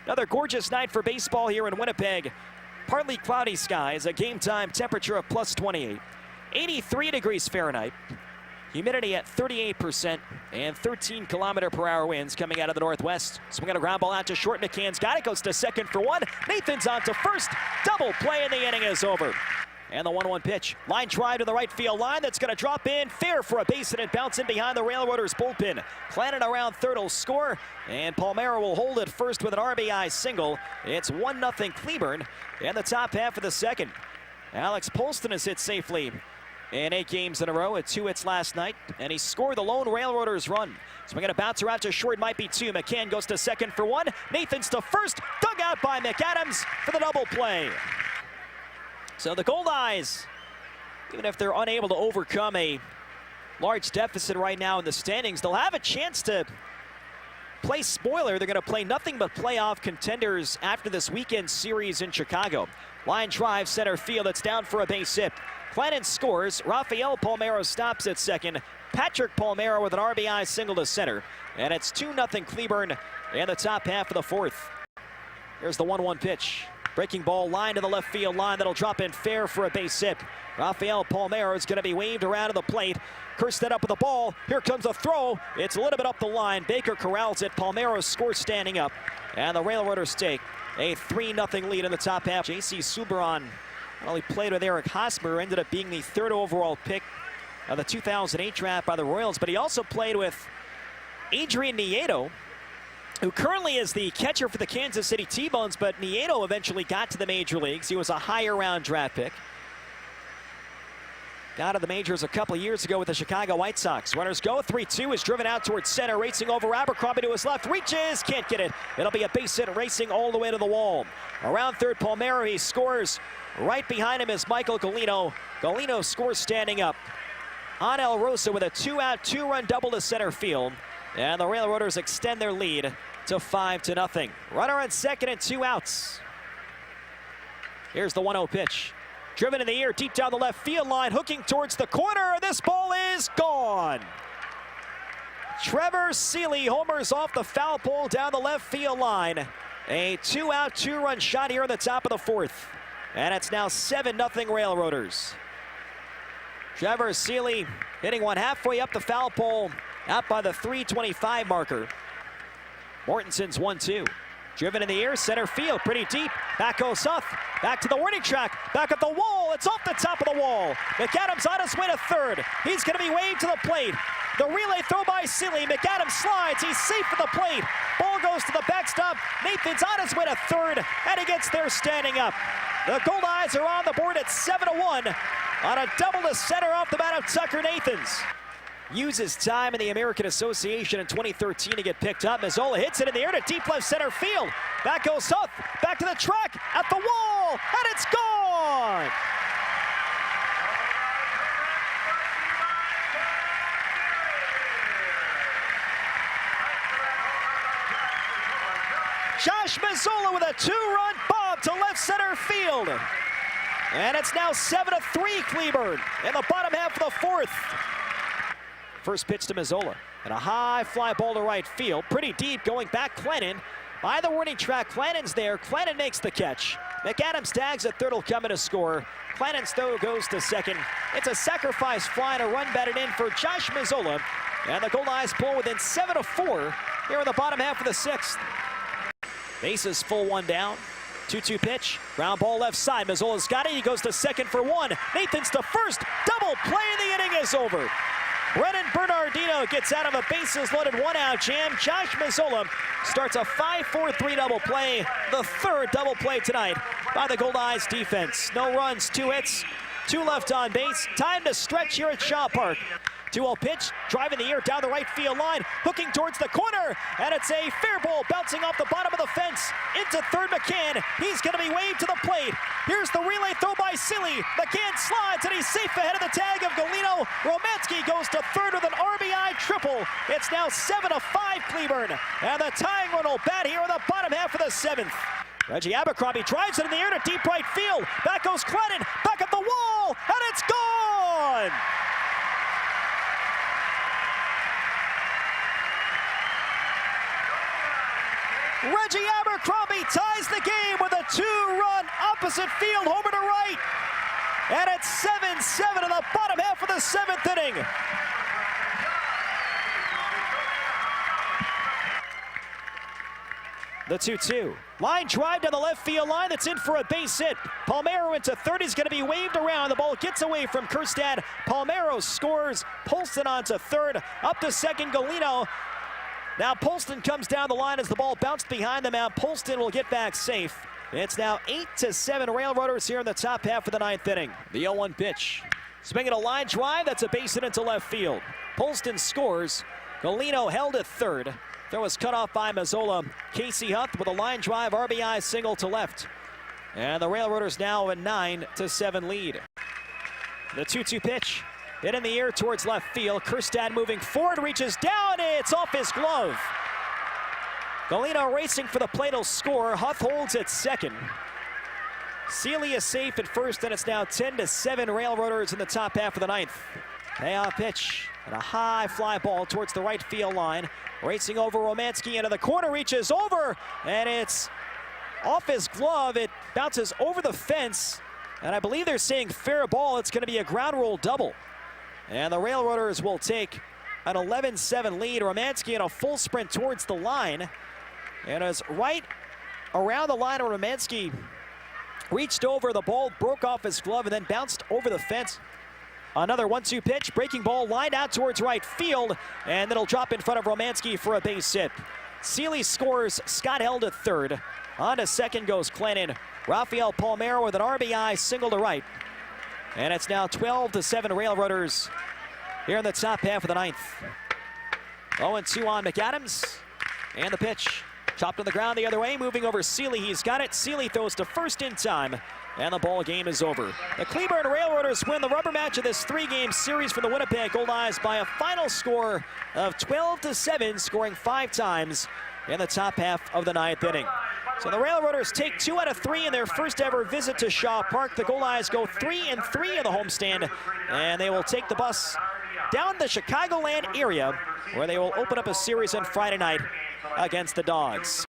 Another gorgeous night for baseball here in Winnipeg. Partly cloudy skies, a game time temperature of plus 28. 83 degrees Fahrenheit. Humidity at 38% and 13-kilometer-per-hour winds coming out of the northwest. Swinging a ground ball out to short. McCann's got it. Goes to second for one. Nathan's on to first. Double play and the inning is over. And the 1-1 pitch. Line drive to the right field line. That's going to drop in. Fair for a base hit and bounce in behind the Railroaders bullpen. Clannon around third will score. And Palmero will hold it first with an RBI single. It's 1-0 Cleburne in the top half of the second. Alex Polston has hit safely in 8 games in a row, at 2 hits last night, and he scored the lone Railroaders run. So we're going to bounce her out to short, might be 2. McCann goes to second for 1. Nathan's to first, dug out by McAdams for the double play. So the Goldeyes, even if they're unable to overcome a large deficit right now in the standings, they'll have a chance to play spoiler. They're going to play nothing but playoff contenders after this weekend series in Chicago. Line drive, center field, it's down for a base hit. Clannon scores. Rafael Palmero stops at second. Patrick Palmero with an RBI single to center. And it's 2-0 Cleburne in the top half of the fourth. Here's the 1-1 pitch. Breaking ball line to the left field line. That'll drop in fair for a base hit. Rafael Palmero is going to be waved around to the plate. Kirstead up with the ball. Here comes a throw. It's a little bit up the line. Baker corrals it. Palmero scores standing up. And the Railroaders take a 3-0 lead in the top half. J.C. Subban, well, he played with Eric Hosmer, ended up being the 3rd overall pick of the 2008 draft by the Royals, but he also played with Adrian Nieto, who currently is the catcher for the Kansas City T-Bones, but Nieto eventually got to the major leagues. He was a higher round draft pick. Got to the majors a couple of years ago with the Chicago White Sox. Runners go. 3-2 is driven out towards center. Racing over Abercrombie to his left. Reaches. Can't get it. It'll be a base hit racing all the way to the wall. Around third, Palmero. He scores. Right behind him is Michael Golino. Golino scores standing up. Anel Rosa with a 2-out, 2-run double to center field. And the Railroaders extend their lead to 5-0. Runner on second and 2 outs. Here's the 1-0 pitch. Driven in the air, deep down the left field line, hooking towards the corner. This ball is gone. Trevor Seeley homers off the foul pole down the left field line. A 2-out, 2-run shot here in the top of the fourth. And it's now 7-0 Railroaders. Trevor Seeley hitting one halfway up the foul pole, out by the 3:25 marker. Mortenson's 1-2. Driven in the air, center field, pretty deep. Back goes Huth, back to the warning track, back at the wall. It's off the top of the wall. McAdams on his way to third. He's going to be waved to the plate. The relay throw by Seeley. McAdams slides. He's safe at the plate. Ball goes to the backstop. Nathan's on his way to third, and he gets there standing up. The Goldeyes are on the board at 7-1 on a double to center off the bat of Tucker Nathans. Uses time in the American Association in 2013 to get picked up. Mazzola hits it in the air to deep left center field. Back goes Huth, back to the track, at the wall, and it's gone! Josh Mazzola with a 2-run bob to left center field. And it's now 7-3 Cleburne in the bottom half of the fourth. First pitch to Mazzola, and a high fly ball to right field. Pretty deep, going back Clannon. By the warning track, Clannon's there. Clannon makes the catch. McAdams tags at third, will come in to score. Clannon's throw goes to second. It's a sacrifice fly and a run batted in for Josh Mazzola. And the Goldeyes pull within 7-4 here in the bottom half of the sixth. Bases full, 1 down. 2-2 pitch, ground ball left side. Mazzola's got it. He goes to second for 1. Nathan's to first. Double play, and the inning is over. Brennan Bernardino gets out of a bases-loaded 1-out jam. Josh Mazzola starts a 5-4-3 double play, the 3rd double play tonight by the Goldeyes defense. No runs, 2 hits, 2 left on base. Time to stretch here at Shaw Park. 2-0 pitch, driving the air down the right field line, hooking towards the corner, and it's a fair ball bouncing off the bottom of the fence into third. McCann. He's going to be waved to the plate. Here's the relay throw by Seeley. McCann slides, and he's safe ahead of the tag of Golino. Romanski goes to third with an RBI triple. It's now 7-5 Cleburne, and the tying run will bat here in the bottom half of the 7th. Reggie Abercrombie drives it in the air to deep right field. Back goes Clannon, back at the wall, and it's gone! Reggie Abercrombie The 2-2. Line drive down the left field line. That's in for a base hit. Palmeiro into third. He's going to be waved around. The ball gets away from Kjerstad. Palmeiro scores. Polston onto third. Up to second, Golino. Now Polston comes down the line as the ball bounced behind the mound. Polston will get back safe. It's now 8-7 Railroaders here in the top half of the ninth inning. The 0-1 pitch. Swinging a line drive. That's a base hit into left field. Polston scores. Golino held at third. Throw was cut off by Mazzola. Casey Huth with a line drive RBI single to left. And the Railroaders now a 9-7 lead. The 2-2 pitch. Hit in the air towards left field. Kjerstad moving forward, reaches down. It's off his glove. Golino racing for the plate will score. Huth holds at second. Seeley is safe at first, and it's now 10-7 Railroaders in the top half of the ninth. Payoff pitch and a high fly ball towards the right field line. Racing over Romanski into the corner, reaches over, and it's off his glove. It bounces over the fence, and I believe they're saying fair ball. It's going to be a ground rule double. And the Railroaders will take an 11-7 lead. Romanski in a full sprint towards the line. And as right around the line, Romanski reached over, the ball broke off his glove and then bounced over the fence. Another 1-2 pitch, breaking ball lined out towards right field, and it'll drop in front of Romanski for a base hit. Seeley scores, Scott held at third. On to second goes Clennon. Rafael Palmeiro with an RBI single to right. And it's now 12-7 Railroaders here in the top half of the ninth. 0-2 on McAdams. And the pitch. Chopped on the ground the other way, moving over Seeley. He's got it. Seeley throws to first in time. And the ball game is over. The Cleburne Railroaders win the rubber match of this three-game series for the Winnipeg Goldeyes by a final score of 12-7, scoring 5 times in the top half of the ninth inning. So the Railroaders take 2 out of 3 in their first ever visit to Shaw Park. The Goldeyes go 3-3 in the homestand, and they will take the bus down the Chicagoland area, where they will open up a series on Friday night against the Dogs.